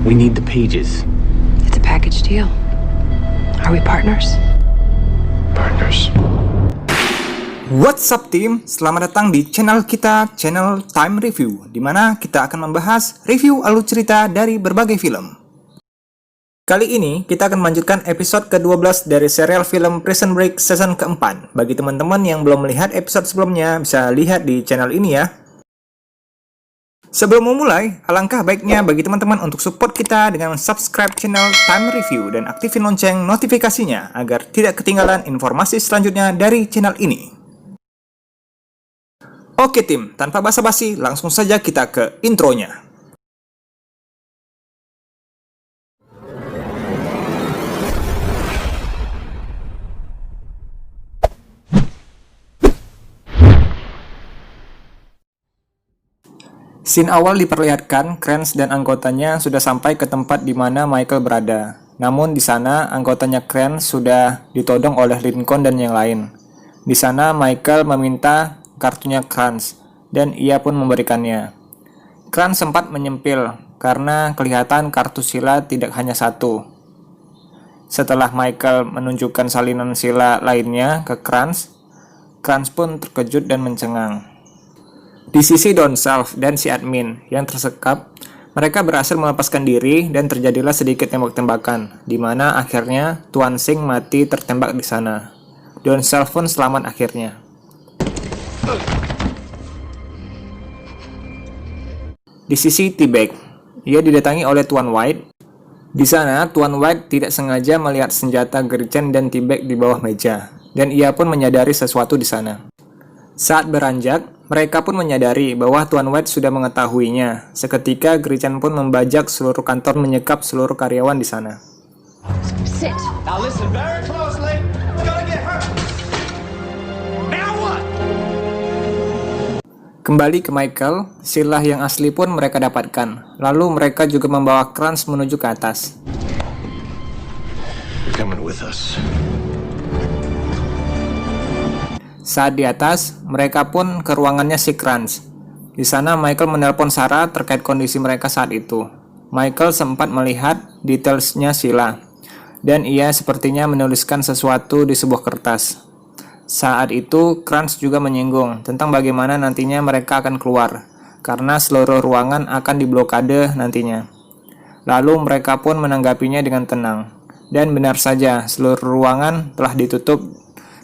We need the pages. It's a package deal. Are we partners? Partners. What's up team? Selamat datang di channel kita, channel Time Review, di mana kita akan membahas review alur cerita dari berbagai film. Kali ini kita akan melanjutkan episode ke-12 dari serial film Prison Break season keempat. Bagi teman-teman yang belum melihat episode sebelumnya, bisa lihat di channel ini ya. Sebelum memulai, alangkah baiknya bagi teman-teman untuk support kita dengan subscribe channel Time Review dan aktifin lonceng notifikasinya agar tidak ketinggalan informasi selanjutnya dari channel ini. Oke tim, tanpa basa-basi, langsung saja kita ke intronya. Scene awal diperlihatkan Kranz dan anggotanya sudah sampai ke tempat di mana Michael berada. Namun di sana anggotanya Kranz sudah ditodong oleh Lincoln dan yang lain. Di sana Michael meminta kartunya Kranz dan ia pun memberikannya. Kranz sempat menyempil karena kelihatan kartu sila tidak hanya satu. Setelah Michael menunjukkan salinan sila lainnya ke Kranz, Kranz pun terkejut dan mencengang. Di sisi Don Self dan si admin yang tersekap, mereka berhasil melepaskan diri dan terjadilah sedikit tembak-tembakan, di mana akhirnya Tuan Singh mati tertembak di sana. Don Self pun selamat akhirnya. Di sisi T-Bag, ia didatangi oleh Tuan White. Di sana, Tuan White tidak sengaja melihat senjata Gretchen dan T-Bag di bawah meja, dan ia pun menyadari sesuatu di sana. Saat beranjak, mereka pun menyadari bahwa Tuan White sudah mengetahuinya. Seketika, Gretchen pun membajak seluruh kantor, menyekap seluruh karyawan di sana. Sit. Now listen very closely. We're gonna get hurt. Now what? Kembali ke Michael, silah yang asli pun mereka dapatkan. Lalu mereka juga membawa Kranz menuju ke atas. You're coming with us. Saat di atas, mereka pun ke ruangannya si Kranz. Di sana Michael menelpon Sarah terkait kondisi mereka saat itu. Michael sempat melihat detailsnya sila, dan ia sepertinya menuliskan sesuatu di sebuah kertas. Saat itu, Kranz juga menyinggung tentang bagaimana nantinya mereka akan keluar, karena seluruh ruangan akan diblokade nantinya. Lalu mereka pun menanggapinya dengan tenang. Dan benar saja, seluruh ruangan telah ditutup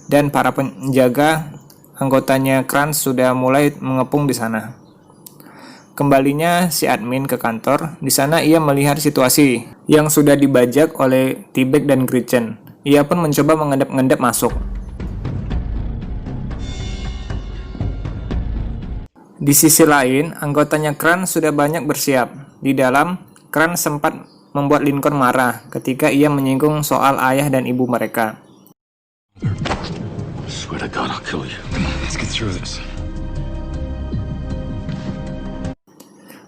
dan para penjaga anggotanya Kranz sudah mulai mengepung di sana. Kembalinya si admin ke kantor. Di sana ia melihat situasi yang sudah dibajak oleh T-Bag dan Gretchen. Ia pun mencoba mengendap-endap masuk. Di sisi lain, anggotanya Kranz sudah banyak bersiap. Di dalam, Kranz sempat membuat Lincoln marah ketika ia menyinggung soal ayah dan ibu mereka. I swear to God, I'll kill you. Come on, let's get through this.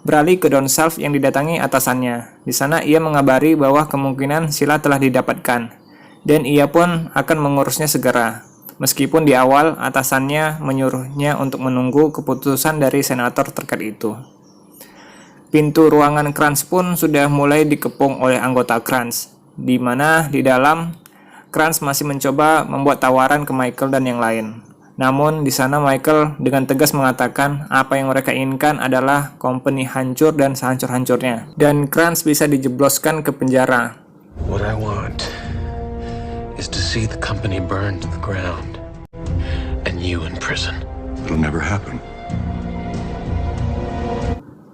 Beralih ke Don Self yang didatangi atasannya. Di sana ia mengabari bahwa kemungkinan sila telah didapatkan, dan ia pun akan mengurusnya segera. Meskipun di awal atasannya menyuruhnya untuk menunggu keputusan dari senator terkait itu. Pintu ruangan Kranz pun sudah mulai dikepung oleh anggota Kranz, di mana di dalam Kranz masih mencoba membuat tawaran ke Michael dan yang lain. Namun di sana Michael dengan tegas mengatakan apa yang mereka inginkan adalah company hancur dan sehancur-hancurnya. Dan Kranz bisa dijebloskan ke penjara. What I want is to see the company burned to the ground and you in prison. It'll never happen.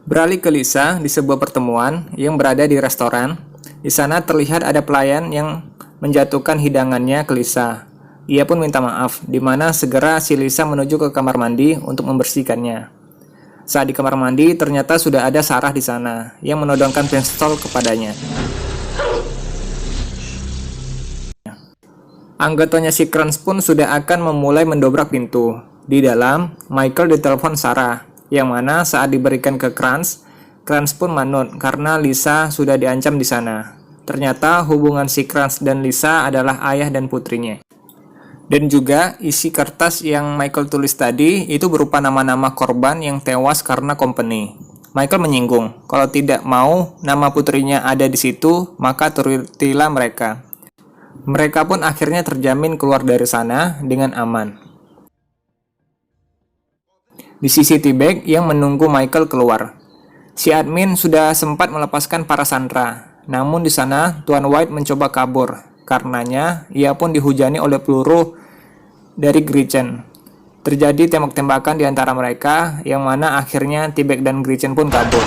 Beralih ke Lisa di sebuah pertemuan yang berada di restoran. Di sana terlihat ada pelayan yang menjatuhkan hidangannya ke Lisa. Ia pun minta maaf, di mana segera si Lisa menuju ke kamar mandi untuk membersihkannya. Saat di kamar mandi, ternyata sudah ada Sarah di sana yang menodongkan pistol kepadanya. Anggotanya si Kranz pun sudah akan memulai mendobrak pintu. Di dalam, Michael ditelepon Sarah, yang mana saat diberikan ke Kranz, Kranz pun manut karena Lisa sudah diancam di sana. Ternyata hubungan si Kranz dan Lisa adalah ayah dan putrinya. Dan juga isi kertas yang Michael tulis tadi itu berupa nama-nama korban yang tewas karena company. Michael menyinggung kalau tidak mau nama putrinya ada di situ, maka turutilah mereka. Mereka pun akhirnya terjamin keluar dari sana dengan aman. Di sisi T-Bag yang menunggu Michael keluar, si admin sudah sempat melepaskan para sandera. Namun di sana Tuan White mencoba kabur. Karenanya ia pun dihujani oleh peluru dari Gretchen. Terjadi tembak-tembakan di antara mereka, yang mana akhirnya T-Bag dan Gretchen pun kabur.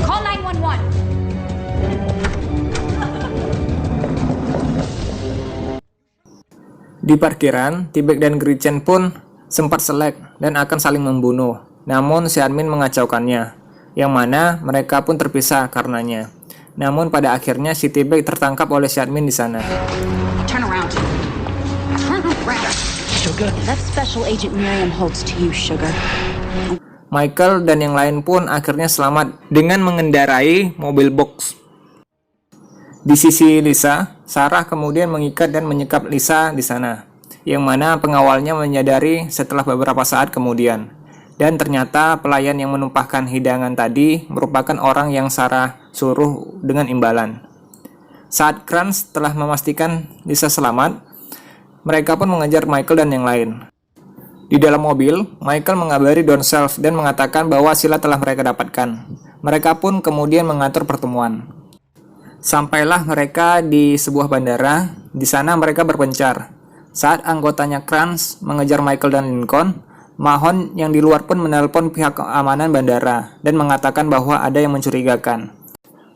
Call 911. Di parkiran, T-Bag dan Gretchen pun sempat selek dan akan saling membunuh. Namun si admin mengacaukannya, yang mana mereka pun terpisah karenanya. Namun pada akhirnya si T-Bag tertangkap oleh si admin di sana. Turn around. Turn around. Sugar. Left Special Agent Miriam Holtz to you, Sugar. Michael dan yang lain pun akhirnya selamat dengan mengendarai mobil box. Di sisi Lisa, Sarah kemudian mengikat dan menyekap Lisa di sana, yang mana pengawalnya menyadari setelah beberapa saat kemudian. Dan ternyata pelayan yang menumpahkan hidangan tadi merupakan orang yang Sarah suruh dengan imbalan. Saat Kranz telah memastikan Lisa selamat, mereka pun mengejar Michael dan yang lain. Di dalam mobil, Michael mengabari Don Self dan mengatakan bahwa Sheila telah mereka dapatkan. Mereka pun kemudian mengatur pertemuan. Sampailah mereka di sebuah bandara. Di sana mereka berpencar. Saat anggotanya Kranz mengejar Michael dan Lincoln, Mahon yang di luar pun menelpon pihak keamanan bandara dan mengatakan bahwa ada yang mencurigakan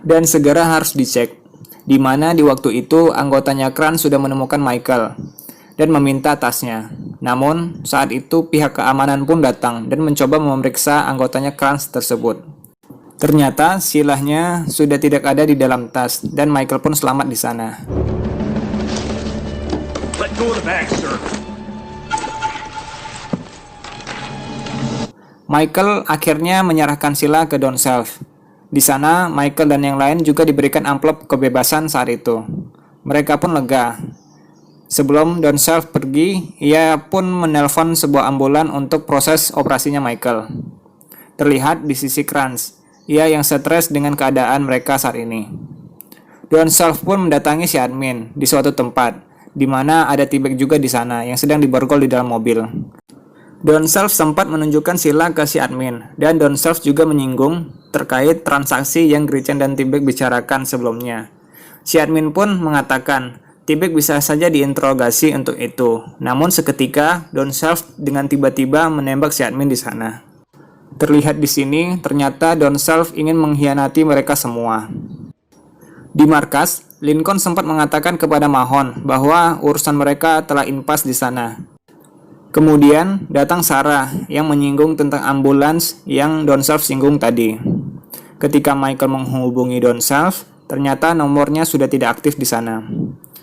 dan segera harus dicek. Di mana di waktu itu anggotanya Kranz sudah menemukan Michael dan meminta tasnya. Namun saat itu pihak keamanan pun datang dan mencoba memeriksa anggotanya Kranz tersebut. Ternyata silahnya sudah tidak ada di dalam tas dan Michael pun selamat di sana. Let go of the bag, sir. Michael akhirnya menyerahkan Sheila ke Don Self. Di sana, Michael dan yang lain juga diberikan amplop kebebasan saat itu. Mereka pun lega. Sebelum Don Self pergi, ia pun menelpon sebuah ambulan untuk proses operasinya Michael. Terlihat di sisi Kranz, ia yang stres dengan keadaan mereka saat ini. Don Self pun mendatangi si admin di suatu tempat, di mana ada T-Bag juga di sana yang sedang diborgol di dalam mobil. Don Self sempat menunjukkan Sheila ke si admin, dan Don Self juga menyinggung terkait transaksi yang Gretchen dan T-Bag bicarakan sebelumnya. Si admin pun mengatakan T-Bag bisa saja diinterogasi untuk itu, namun seketika Don Self dengan tiba-tiba menembak si admin di sana. Terlihat di sini, ternyata Don Self ingin mengkhianati mereka semua. Di markas, Lincoln sempat mengatakan kepada Mahon bahwa urusan mereka telah impas di sana. Kemudian datang Sarah yang menyinggung tentang ambulans yang Don Self singgung tadi. Ketika Michael menghubungi Don Self, ternyata nomornya sudah tidak aktif di sana.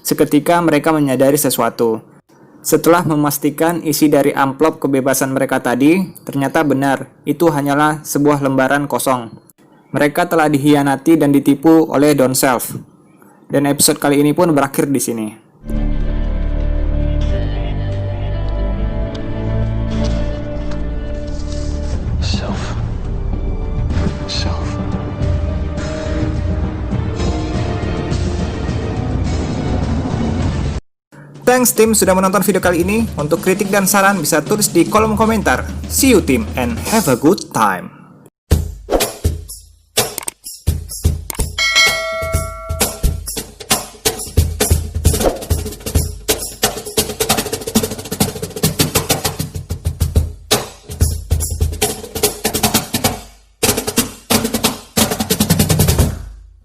Seketika mereka menyadari sesuatu. Setelah memastikan isi dari amplop kebebasan mereka tadi, ternyata benar, itu hanyalah sebuah lembaran kosong. Mereka telah dikhianati dan ditipu oleh Don Self. Dan episode kali ini pun berakhir di sini. Thanks tim sudah menonton video kali ini. Untuk kritik dan saran bisa tulis di kolom komentar. See you team and have a good time.